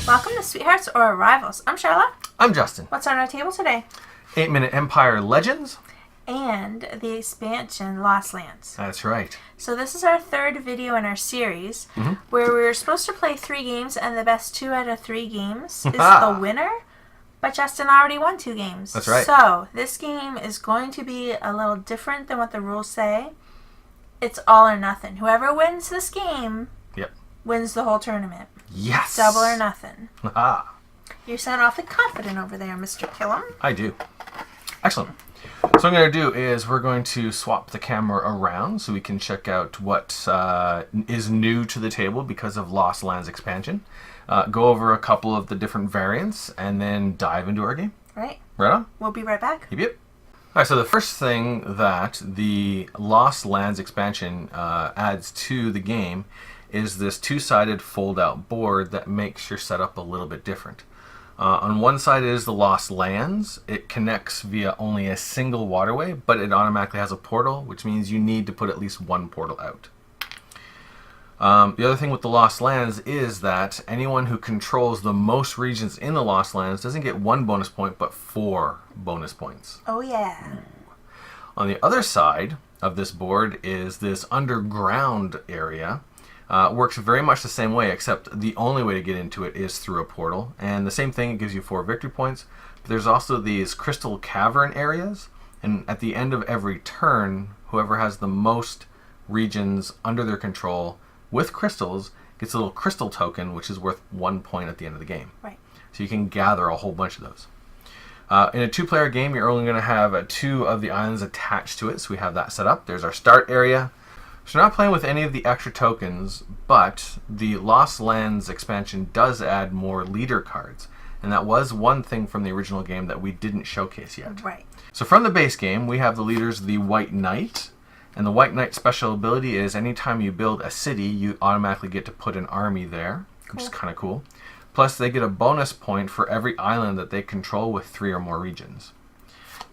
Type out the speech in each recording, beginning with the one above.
Welcome to Sweethearts or Rivals. I'm Charla. I'm Justin. What's on our table today? 8-Minute Empire Legends. And the expansion Lost Lands. That's right. So this is our third video in our series where we're supposed to play 3 games and the best 2 out of 3 games is the winner. But Justin already won 2 games. That's right. So this game is going to be a little different than what the rules say. It's all or nothing. Whoever wins this game wins the whole tournament. Yes. Double or nothing. Ah. You sound awfully confident over there, Mr. Killam. I do. Excellent. So what I'm going to do is we're going to swap the camera around so we can check out what is new to the table because of Lost Lands expansion. Go over a couple of the different variants and then dive into our game. Right. Right on? We'll be right back. Yep. All right, so the first thing that the Lost Lands expansion adds to the game is this 2-sided fold-out board that makes your setup a little bit different. On one side is the Lost Lands. It connects via only a single waterway, but it automatically has a portal, which means you need to put at least one portal out. The other thing with the Lost Lands is that anyone who controls the most regions in the Lost Lands doesn't get 1 bonus point, but 4 bonus points. Oh, yeah. On the other side of this board is this underground area. Works very much the same way, except the only way to get into it is through a portal. And the same thing, it gives you 4 victory points. But there's also these crystal cavern areas. And at the end of every turn, whoever has the most regions under their control with crystals gets a little crystal token, which is worth 1 point at the end of the game. Right. So you can gather a whole bunch of those. In a 2-player game, you're only going to have 2 of the islands attached to it. So we have that set up. There's our start area. So we're not playing with any of the extra tokens, but the Lost Lands expansion does add more leader cards. And that was one thing from the original game that we didn't showcase yet. Right. So from the base game, we have the leaders, the White Knight. And the White Knight special ability is anytime you build a city, you automatically get to put an army there, which is kind of cool. Plus, they get a bonus point for every island that they control with 3 or more regions.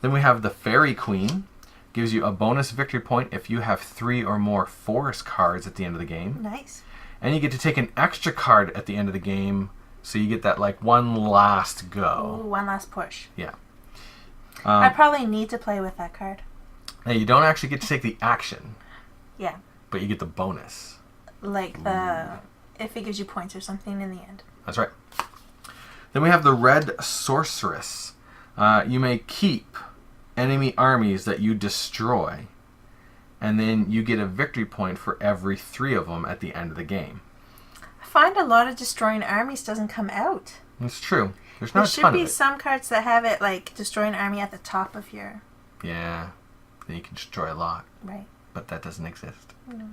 Then we have the Fairy Queen. Gives you a bonus victory point if you have 3 or more forest cards at the end of the game. Nice. And you get to take an extra card at the end of the game, so you get that like one last go. Ooh, one last push. Yeah. I probably need to play with that card. Now you don't actually get to take the action. Yeah. But you get the bonus. Like if it gives you points or something in the end. That's right. Then we have the Red Sorceress. You may keep enemy armies that you destroy, and then you get a victory point for every 3 of them at the end of the game. I find a lot of destroying armies doesn't come out. It's true. There's not a ton of it. There should be some cards that have it like destroy an army at the top of your... Yeah. Then you can destroy a lot. Right. But that doesn't exist. No.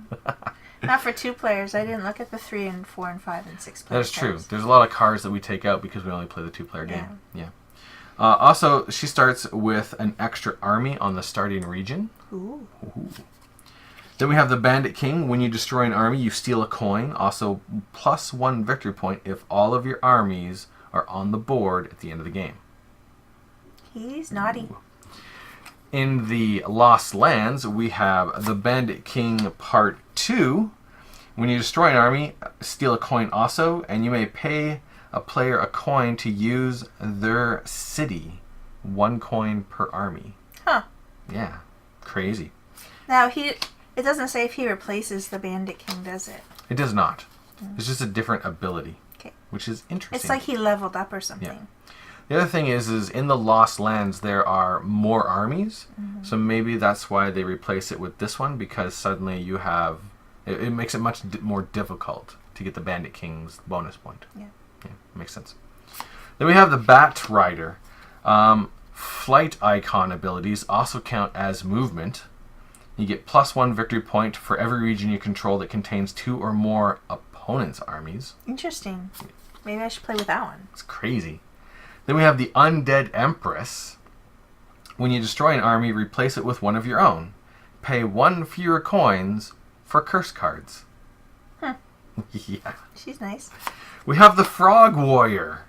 Not for 2 players. I didn't look at the 3 and 4 and 5 and 6 players. That's true. There's a lot of cards that we take out because we only play the 2-player game. Yeah. Also, she starts with an extra army on the starting region. Ooh. Then we have the Bandit King. When you destroy an army, you steal a coin. Also, plus 1 victory point if all of your armies are on the board at the end of the game. He's naughty. Ooh. In the Lost Lands, we have the Bandit King Part 2. When you destroy an army, steal a coin also, and you may pay a player a coin to use their city. 1 coin per army. Huh. Yeah. Crazy. Now, it doesn't say if he replaces the Bandit King, does it? It does not. It's just a different ability. Okay. Which is interesting. It's like he leveled up or something. Yeah. The other thing is in the Lost Lands there are more armies. So maybe that's why they replace it with this one, because suddenly you have... It makes it much more difficult to get the Bandit King's bonus point. Yeah. Yeah, makes sense. Then we have the Bat Rider. Flight icon abilities also count as movement. You get plus 1 victory point for every region you control that contains 2 or more opponents' armies. Interesting. Maybe I should play with that one. It's crazy. Then we have the Undead Empress. When you destroy an army, replace it with one of your own. Pay 1 fewer coins for curse cards. Yeah. She's nice. We have the Frog Warrior.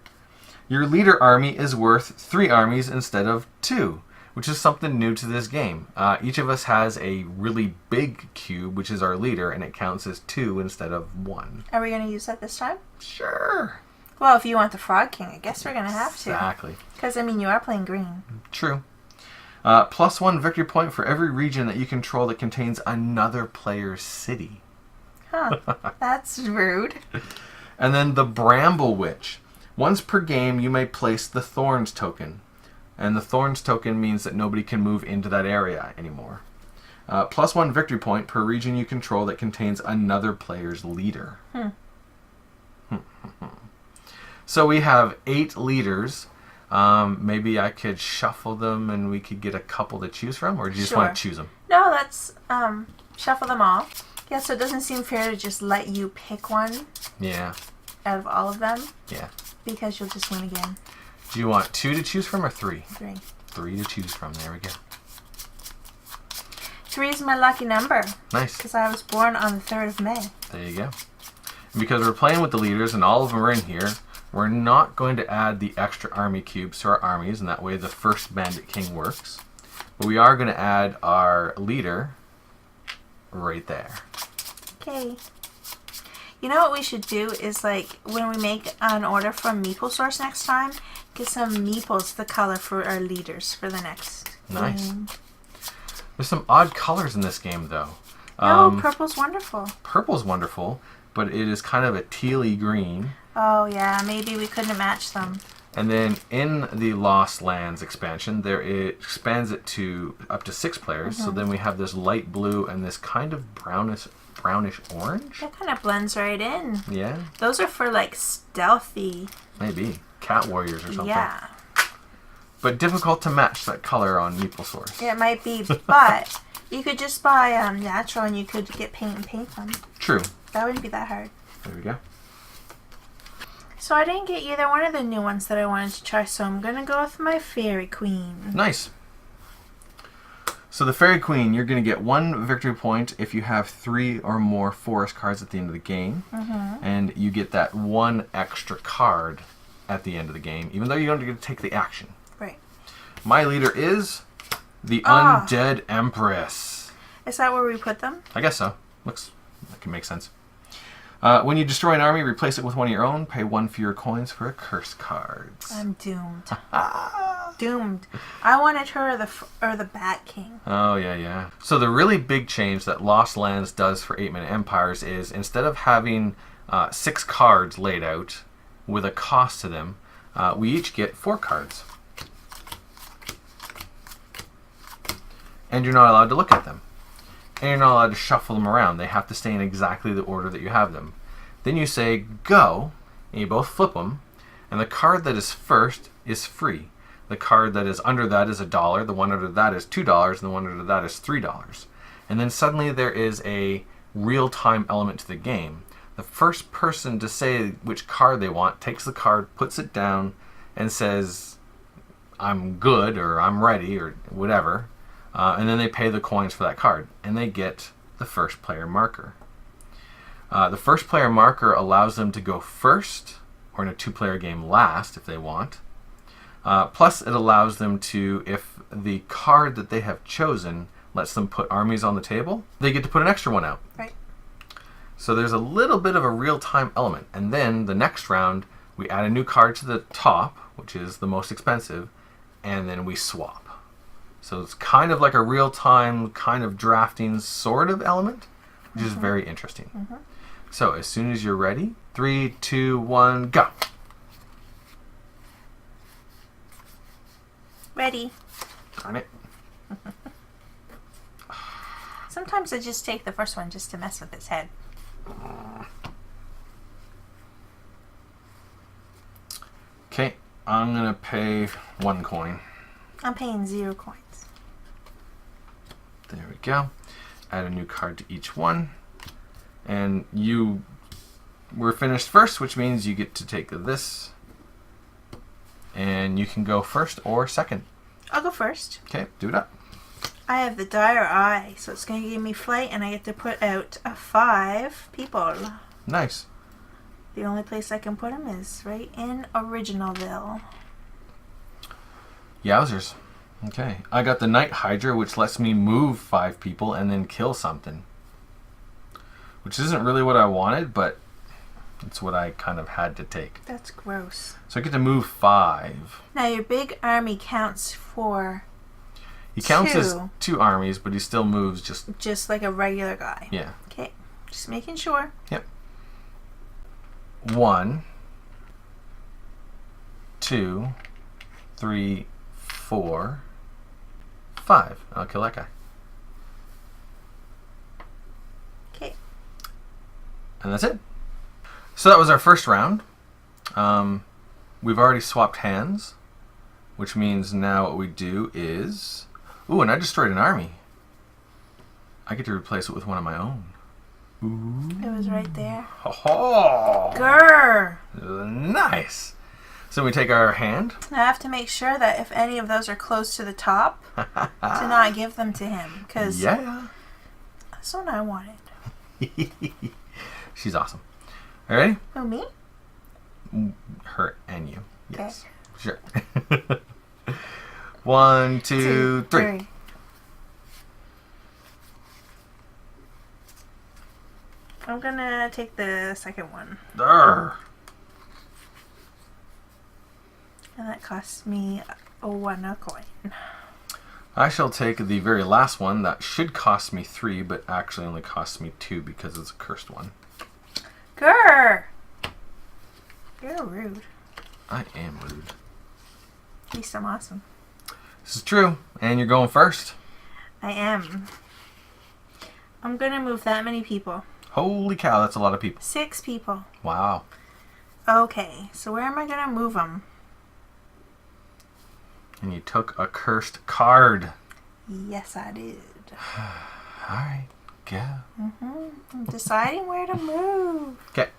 Your leader army is worth 3 armies instead of 2. which is something new to this game. Each of us has a really big cube, which is our leader, and it counts as 2 instead of 1. Are we going to use that this time? Sure. Well, if you want the Frog King, I guess we're going to have to. Exactly. Because, I mean, you are playing green. True. +1 victory point for every region that you control that contains another player's city. Huh. That's rude. And then the Bramble Witch. Once per game, you may place the Thorns token. And the Thorns token means that nobody can move into that area anymore. +1 victory point per region you control that contains another player's leader. So we have 8 leaders. Maybe I could shuffle them and we could get a couple to choose from, or do you just want to choose them? No, let's shuffle them all. Yeah, so it doesn't seem fair to just let you pick one. Yeah. Out of all of them. Yeah. Because you'll just win again. Do you want 2 to choose from or 3? 3. 3 to choose from. There we go. 3 is my lucky number. Nice. Because I was born on the 3rd of May. There you go. And because we're playing with the leaders and all of them are in here, we're not going to add the extra army cubes to our armies, and that way the first Bandit King works. But we are going to add our leader right there. Okay. You know what we should do is, like, when we make an order from Meeple Source next time, get some meeples the color for our leaders for the next Nice. game. There's some odd colors in this game, though. No, purple's wonderful. Purple's wonderful, but it is kind of a tealy green. Oh, yeah, maybe we couldn't match them. And then in the Lost Lands expansion, it expands it to up to 6 players. So then we have this light blue and this kind of brownish orange. That kind of blends right in. Yeah. Those are for, like, stealthy. Maybe. Cat warriors or something. Yeah. But difficult to match that color on Meeple Source. It might be, but you could just buy natural and you could get paint and paint them. True. That wouldn't be that hard. There we go. So I didn't get either one of the new ones that I wanted to try, so I'm going to go with my Fairy Queen. Nice. So the Fairy Queen, you're going to get 1 victory point if you have 3 or more forest cards at the end of the game. And you get that 1 extra card at the end of the game, even though you don't get to take the action. Right. My leader is the Undead Empress. Is that where we put them? I guess so. That can make sense. When you destroy an army, replace it with one of your own. Pay 1 fewer coins for curse cards. I'm doomed. Doomed. I wanted her or the Bat King. Oh, yeah. So the really big change that Lost Lands does for 8-Minute Empires is instead of having 6 cards laid out with a cost to them, we each get 4 cards. And you're not allowed to look at them. And you're not allowed to shuffle them around. They have to stay in exactly the order that you have them. Then you say, go, and you both flip them, and the card that is first is free. The card that is under that is $1, the one under that is $2, and the one under that is $3. And then suddenly there is a real-time element to the game. The first person to say which card they want takes the card, puts it down, and says, I'm good, or I'm ready, or whatever. And then they pay the coins for that card, and they get the first player marker. The first player marker allows them to go first, or in a 2-player game last if they want. Plus it allows them to, if the card that they have chosen lets them put armies on the table, they get to put an extra one out. Right. So there's a little bit of a real-time element. And then the next round, we add a new card to the top, which is the most expensive, and then we swap. So it's kind of like a real-time kind of drafting sort of element, which is very interesting. So as soon as you're ready, 3, 2, 1, go. Ready. Darn it. Sometimes I just take the first one just to mess with its head. Okay, I'm going to pay 1 coin. I'm paying 0 coins. There we go. Add a new card to each one. And you were finished first, which means you get to take this. And you can go first or second. I'll go first. Okay, do it up. I have the Dire Eye, so it's going to give me flight, and I get to put out 5 people. Nice. The only place I can put them is right in Originalville. Yowzers. Okay, I got the Night Hydra, which lets me move 5 people and then kill something. Which isn't really what I wanted, but it's what I kind of had to take. That's gross. So I get to move 5. Now your big army counts for He counts 2. as 2 armies, but he still moves Just like a regular guy. Yeah. Okay, just making sure. Yep. 1, 2, 3, 4, 5. I'll kill that guy. Okay. And that's it. So that was our first round. We've already swapped hands, which means now what we do is... Ooh, and I destroyed an army. I get to replace it with one of my own. Ooh. It was right there. Oh, Grr! Nice. So we take our hand. Now I have to make sure that if any of those are close to the top, to not give them to him. Because yeah. that's what I wanted. She's awesome. All right? Who, me? Her and you. Yes. Okay. Sure. 1, 2, 3. I'm gonna take the second one. Urgh. And that costs me a coin. I shall take the very last one. That should cost me 3, but actually only costs me 2 because it's a cursed one. Grr! You're rude. I am rude. At least I'm awesome. This is true. And you're going first. I am. I'm gonna move that many people. Holy cow, that's a lot of people. 6 people. Wow. Okay, so where am I gonna move them? And you took a cursed card. Yes, I did. Alright, go. I'm deciding where to move. Okay.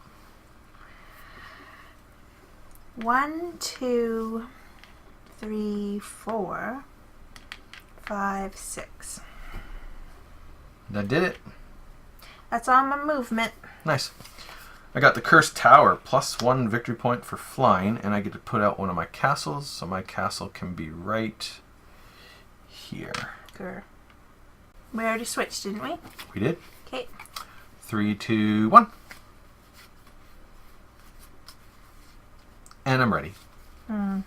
1, 2, 3, 4, 5, 6. That did it. That's all my movement. Nice. I got the Cursed Tower, +1 victory point for flying, and I get to put out one of my castles, so my castle can be right here. Grr. We already switched, didn't we? We did. Okay. 3, 2, 1. And I'm ready. I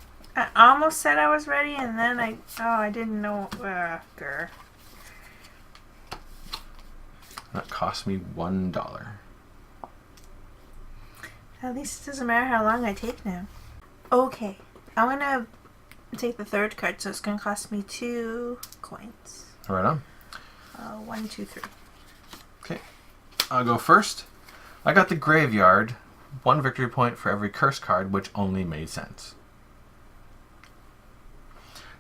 almost said I was ready, and then I didn't know. Grr. That cost me $1. At least it doesn't matter how long I take now. Okay, I'm gonna take the third card, so it's gonna cost me 2 coins. Right on. 1, 2, 3. Okay, I'll go first. I got the Graveyard, 1 victory point for every curse card, which only made sense.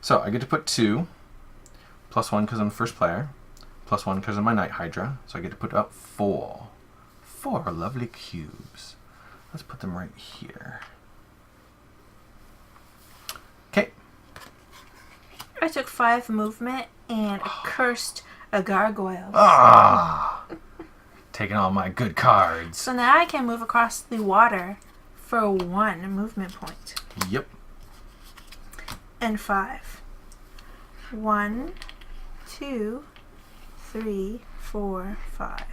So I get to put 2, +1 because I'm the first player, +1 because of my Night Hydra, so I get to put up 4. 4 lovely cubes. Let's put them right here. Okay. I took 5 movement and cursed a gargoyle. Ah! Taking all my good cards. So now I can move across the water for 1 movement point. Yep. And 5. 1, 2, 3, 4, 5.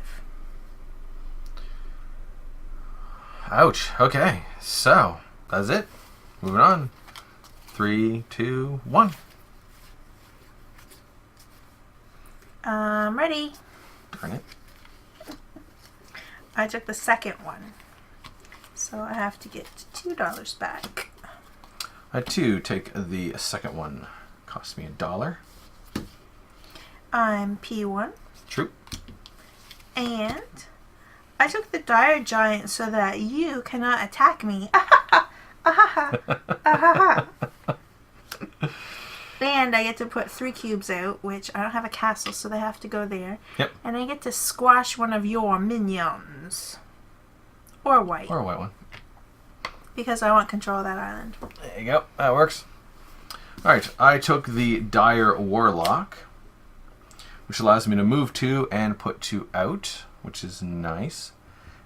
Ouch. Okay. So, that's it. Moving on. 3, 2, 1. Ready. Darn it. I took the second one. So I have to get $2 back. I too take the second one. Cost me $1. I'm P1. True. And I took the Dire Giant so that you cannot attack me. And I get to put 3 cubes out, which I don't have a castle, so they have to go there. Yep. And I get to squash one of your minions. Or white. Or a white one. Because I want control of that island. There you go. That works. Alright, I took the Dire Warlock, which allows me to move 2 and put 2 out, which is nice.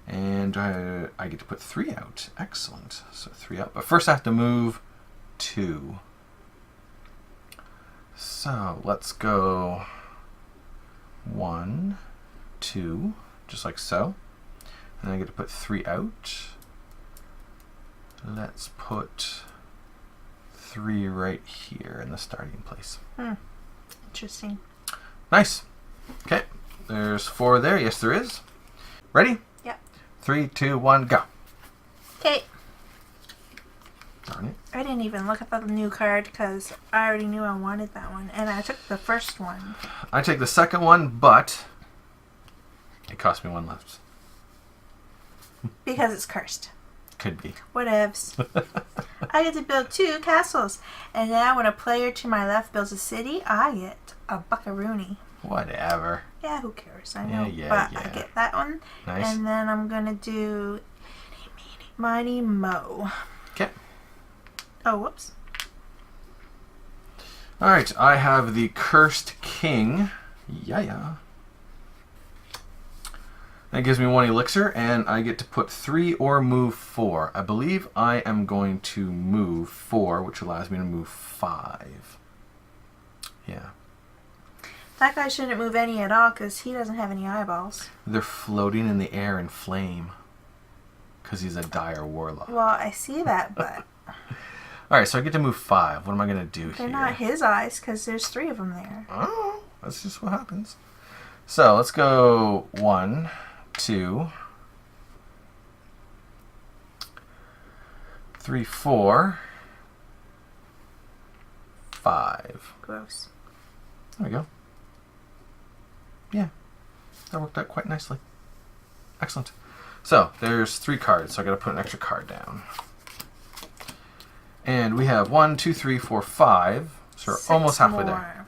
And I get to put 3 out. Excellent. So 3 out. But first I have to move 2. So let's go 1, 2, just like so. And I get to put 3 out. Let's put 3 right here in the starting place. Interesting. Nice. Okay, there's 4 there. Yes, there is. Ready? Yep. 3, 2, 1, go. Okay. Darn it. I didn't even look at the new card because I already knew I wanted that one. And I took the first one. I take the second one, but it cost me 1 left. Because it's cursed. Could be. Whatevs. I get to build 2 castles. And now when a player to my left builds a city, I get a buckaroony. Whatever. Yeah, who cares? I know. Yeah, but yeah. I get that one. Nice. And then I'm going to do Mighty Mo. Okay. Oh, whoops. Alright, I have the Cursed King. Yeah. That gives me 1 elixir, and I get to put 3 or move 4. I believe I am going to move 4, which allows me to move 5. Yeah. That guy shouldn't move any at all because he doesn't have any eyeballs. They're floating in the air in flame. Because he's a dire warlock. Well, I see that, but Alright, so I get to move 5. What am I going to do they're here? not his eyes because there's 3 of them there. Oh, that's just what happens. So let's go 1, 2, 3, 4, 5. Gross. There we go. Yeah, that worked out quite nicely. Excellent. So there's 3 cards, so I got to put an extra card down. And we have 1, 2, 3, 4, 5. So we're 6 almost halfway more. there.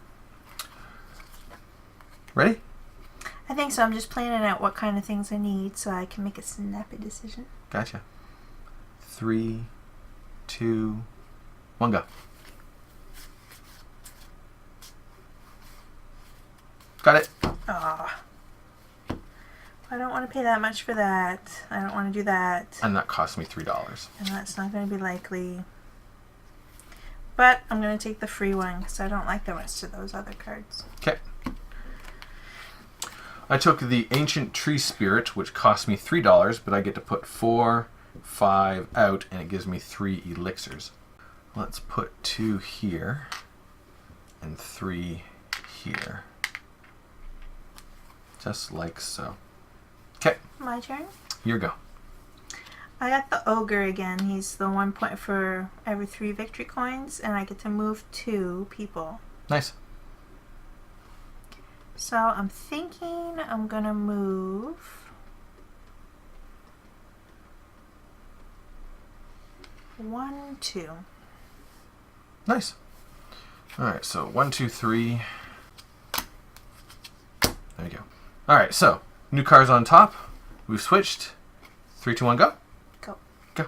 Ready? I think so. I'm just planning out what kind of things I need so I can make a snappy decision. Gotcha. 3, 2, 1, go. Got it. Ah. I don't want to pay that much for that. I don't want to do that. And that cost me $3. And that's not going to be likely. But I'm going to take the free one because I don't like the rest of those other cards. Okay. I took the Ancient Tree Spirit, which cost me $3, but I get to put 4, 5 out, and it gives me 3 elixirs. Let's put 2 here and 3 here. Just like so. Okay, My turn. your go. I got the Ogre again. He's the 1 point for every 3 victory coins, and I get to move 2 people. Nice. So I'm thinking I'm going to move 1, 2. Nice. Alright, so 1, 2, 3. There we go. Alright, so new cards on top. We've switched. 3, 2, 1, go. Go. Go.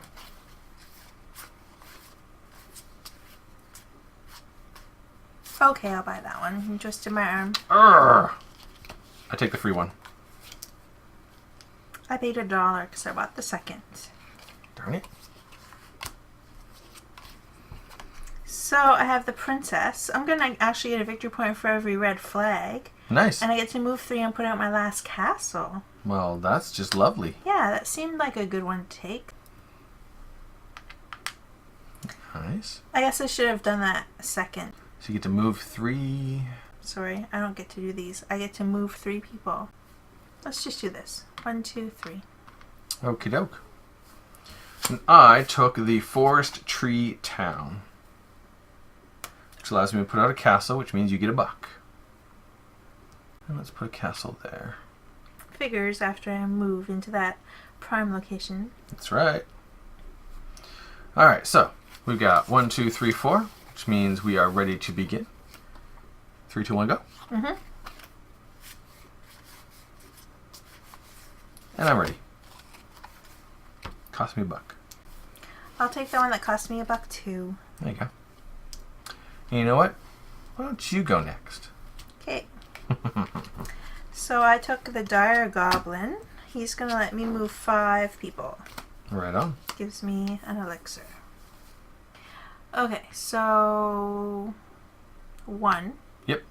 Okay, I'll buy that one. You twisted my arm. Urgh. I take the free one. I paid $1 because I bought the second. Darn it. So I have the Princess. I'm going to actually get a victory point for every red flag. Nice. And I get to move 3 and put out my last castle. Well, that's just lovely. Yeah, that seemed like a good one to take. Nice. I guess I should have done that second. So you get to move 3. Sorry, I don't get to do these. I get to move 3 people. Let's just do this. 1, 2, 3. Okie doke. And I took the Forest Tree Town, which allows me to put out a castle, which means you get a buck. And let's put a castle there. Figures after I move into that prime location. That's right. Alright, so we've got 1, 2, 3, 4, which means we are ready to begin. 3, 2, 1, go. Mm-hmm. And I'm ready. Cost me a buck. I'll take the one that cost me $1 too. There you go. And you know what? Why don't you go next? Okay. So I took the Dire Goblin. He's going to let me move 5 people. Right on. Gives me an elixir. Okay, so 1. Yep.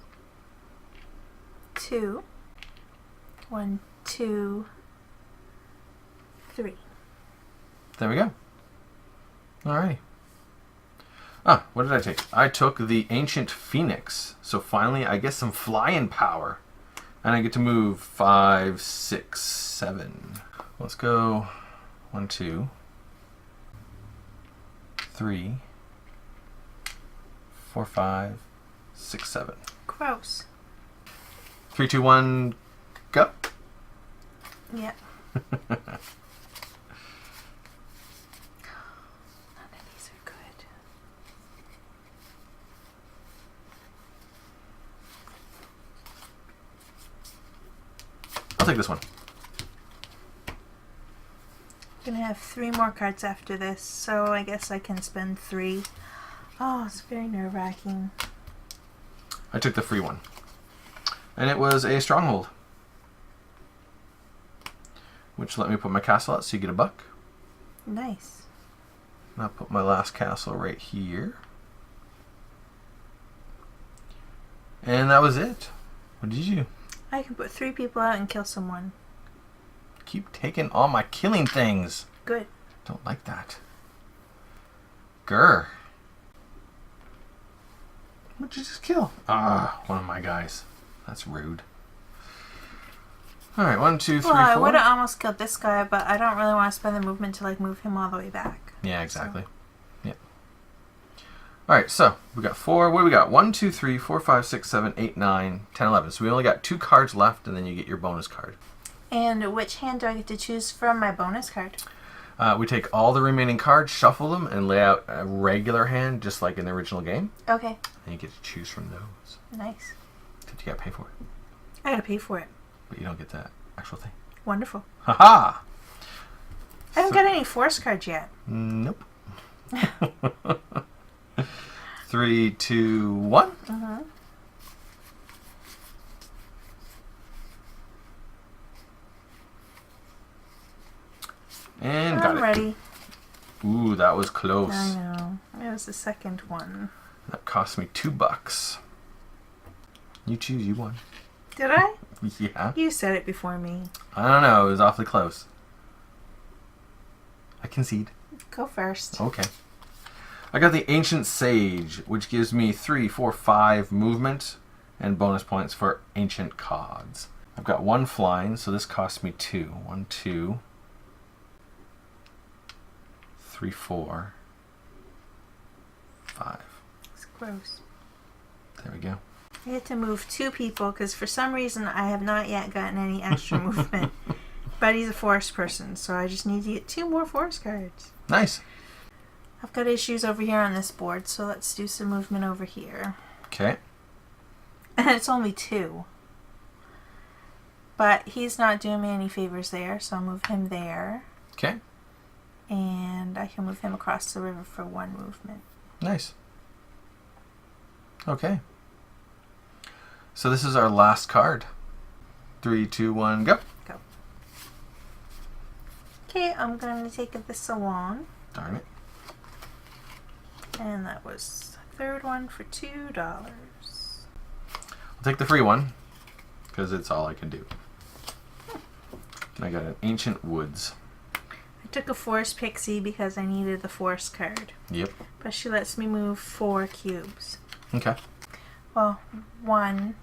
2. 1, 2, 3. There we go. Alrighty. Ah, what did I take? I took the Ancient Phoenix. So finally I get some flying power. And I get to move 5, 6, 7. Let's go 1, 2, 3, 4, 5, 6, 7. Gross. 3, 2, 1, go. Yep. None of these are good. I'll take this one. I'm gonna have 3 more cards after this, so I guess I can spend 3. Oh, it's very nerve-wracking. I took the free one. And it was a stronghold. Which let me put my castle out so you get a buck. Nice. And I'll put my last castle right here. And that was it. What did you do? I can put 3 people out and kill someone. Keep taking all my killing things. Good. Don't like that. Grr. What'd you just kill? Ah, one of my guys. That's rude. Alright, 1, 2, 3, Well, I 4. would have almost killed this guy, but I don't really want to spend the movement to like move him all the way back. Yeah, exactly. Yep. Alright, so we got 4. What do we got? 1, 2, 3, 4, 5, 6, 7, 8, 9, 10, 11. So we only got 2 cards left, and then you get your bonus card. And which hand do I get to choose from my bonus card? We take all the remaining cards, shuffle them, and lay out a regular hand, just like in the original game. Okay. And you get to choose from those. Nice. Did you got to pay for it? I gotta pay for it. But you don't get that actual thing. Wonderful. Haha! I haven't got any force cards yet. Nope. 3, 2, 1. Mm-hmm. And got I'm it. ready. Ooh, that was close. I know. It was the second one. That cost me $2. You choose, you won. Did I? Yeah. You said it before me. I don't know, it was awfully close. I concede. Go first. Okay. I got the Ancient Sage, which gives me 3, 4, 5 movement and bonus points for Ancient Cods. I've got 1 flying, so this costs me 2. 1, 2, 3, 4, 5. It's gross. There we go. I get to move 2 people because for some reason I have not yet gotten any extra movement. But he's a forest person, so I just need to get 2 more forest cards. Nice. I've got issues over here on this board, so let's do some movement over here. Okay. And it's only 2. But he's not doing me any favors there, so I'll move him there. Okay. And I can move him across the river for 1 movement. Nice. Okay. So this is our last card. 3, 2, 1, go. Go. Okay, I'm going to take the salon. Darn it. And that was the 3rd one for $2. I'll take the free one, because it's all I can do. And I got an Ancient Woods. I took a forest pixie because I needed the forest card. Yep. But she lets me move 4 cubes. Okay. Well, 1,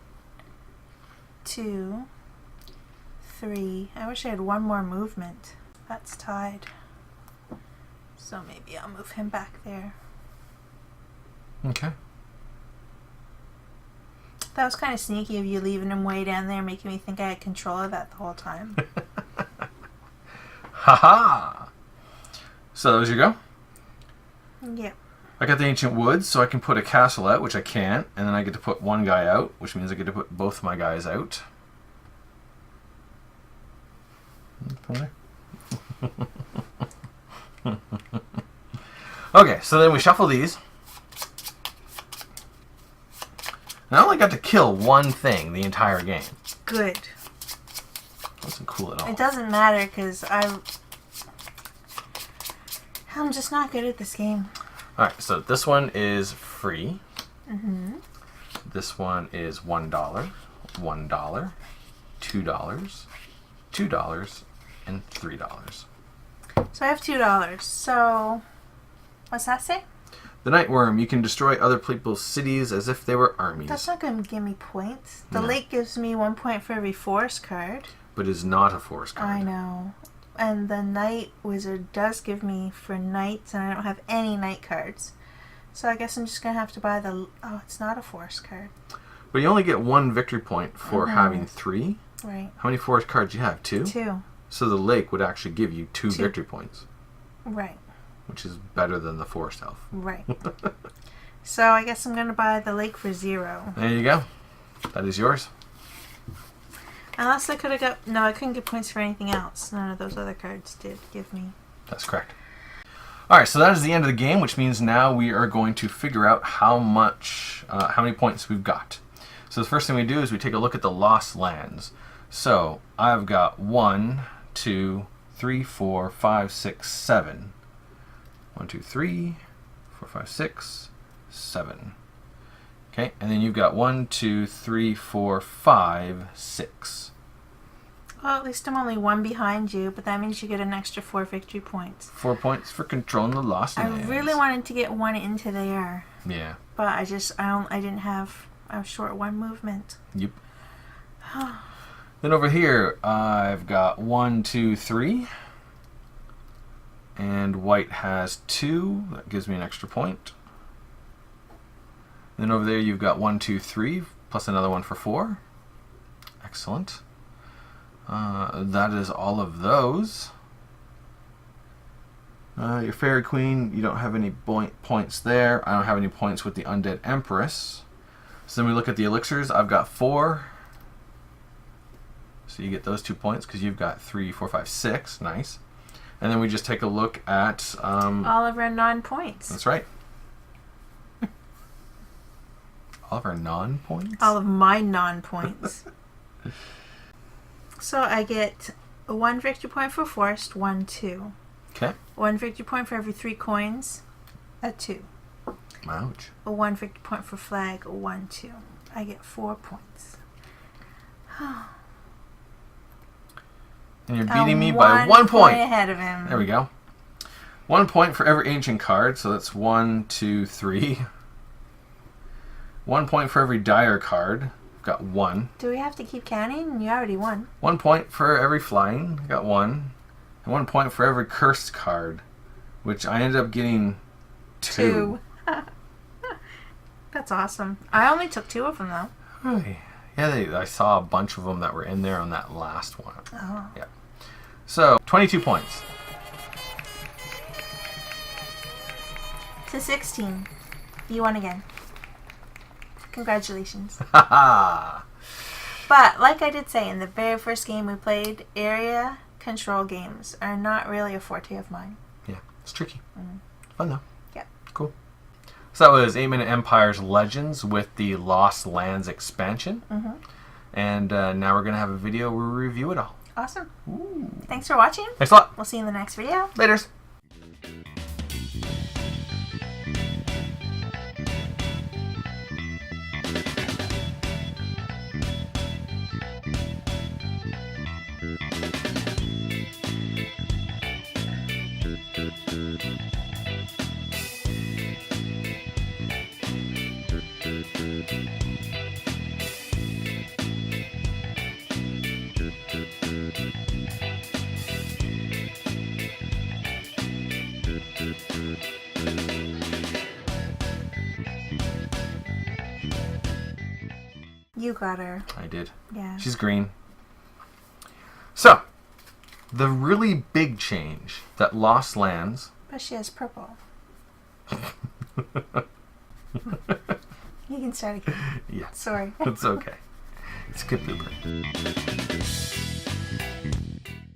2, 3. I wish I had 1 more movement. That's tied. So maybe I'll move him back there. Okay. That was kind of sneaky of you leaving him way down there, making me think I had control of that the whole time. Haha! So those you go. Yep. I got the Ancient Woods, so I can put a castle out, which I can't, and then I get to put 1 guy out, which means I get to put both my guys out. Okay, so then we shuffle these. And I only got to kill 1 thing the entire game. Good. Wasn't cool at all. It doesn't matter because I'm just not good at this game. Alright, so this one is free. Mm-hmm. This one is $1, $1, $2, $2, and $3. So I have $2. So what's that say? The night worm. You can destroy other people's cities as if they were armies. That's not going to give me points. The No. lake gives me 1 point for every forest card. But is not a forest card. I know. And the night wizard does give me for knights, and I don't have any knight cards. So I guess I'm just going to have to buy the... Oh, it's not a forest card. But you only get 1 victory point for having 3. Right. How many forest cards do you have? 2? 2. So the lake would actually give you 2 victory points. Right. Which is better than the forest elf. Right. So I guess I'm going to buy the lake for 0. There you go. That is yours. Unless I could have got... No, I couldn't get points for anything else. None of those other cards did give me. That's correct. Alright, so that is the end of the game, which means now we are going to figure out how many points we've got. So the first thing we do is we take a look at the lost lands. So I've got 1, 2, 3, 4, 5, 6, 7. 1, 2, 3, 4, 5, 6, 7. Okay, and then you've got 1, 2, 3, 4, 5, 6. Well, at least I'm only 1 behind you, but that means you get an extra 4 victory points. 4 points for controlling the lost lands. I really wanted to get 1 into there. Yeah. But I didn't have a short 1 movement. Yep. Then over here, I've got 1, 2, 3. And white has 2. That gives me an extra point. Then over there, you've got 1, 2, 3, plus another one for 4. Excellent. That is all of those. Your Fairy Queen, you don't have any points there. I don't have any points with the Undead Empress. So then we look at the elixirs. I've got 4. So you get those 2 points because you've got 3, 4, 5, 6. Nice. And then we just take a look at... all of our non-points. That's right. All of our non-points? All of my non-points. So I get 1 victory point for forest, 1, 2. Okay. 1 victory point for every 3 coins, a 2. Ouch. 1 victory point for flag, 1, 2. I get 4 points. And you're beating me by 1 point. Ahead of him. There we go. 1 point for every ancient card, so that's 1, 2, 3. 1 point for every dire card. I've got 1. Do we have to keep counting? You already won. 1 point for every flying. Got 1. And 1 point for every cursed card, which I ended up getting 2. That's awesome. I only took 2 of them though. Really? Yeah, I saw a bunch of them that were in there on that last one. Oh. Yeah. So 22 points. To 16. You won again. Congratulations. Haha. But, like I did say in the very first game we played, area control games are not really a forte of mine. Yeah, it's tricky. Fun though. Yeah. Cool. So that was 8-Minute Empires Legends with the Lost Lands expansion. And now we're going to have a video where we review it all. Awesome. Ooh. Thanks for watching. Thanks a lot. We'll see you in the next video. Laters. You got her. I did. Yeah. She's green. So, the really big change that Lost Lands... But she has purple. You can start again. Yeah. Sorry. It's okay. It's a good blooper.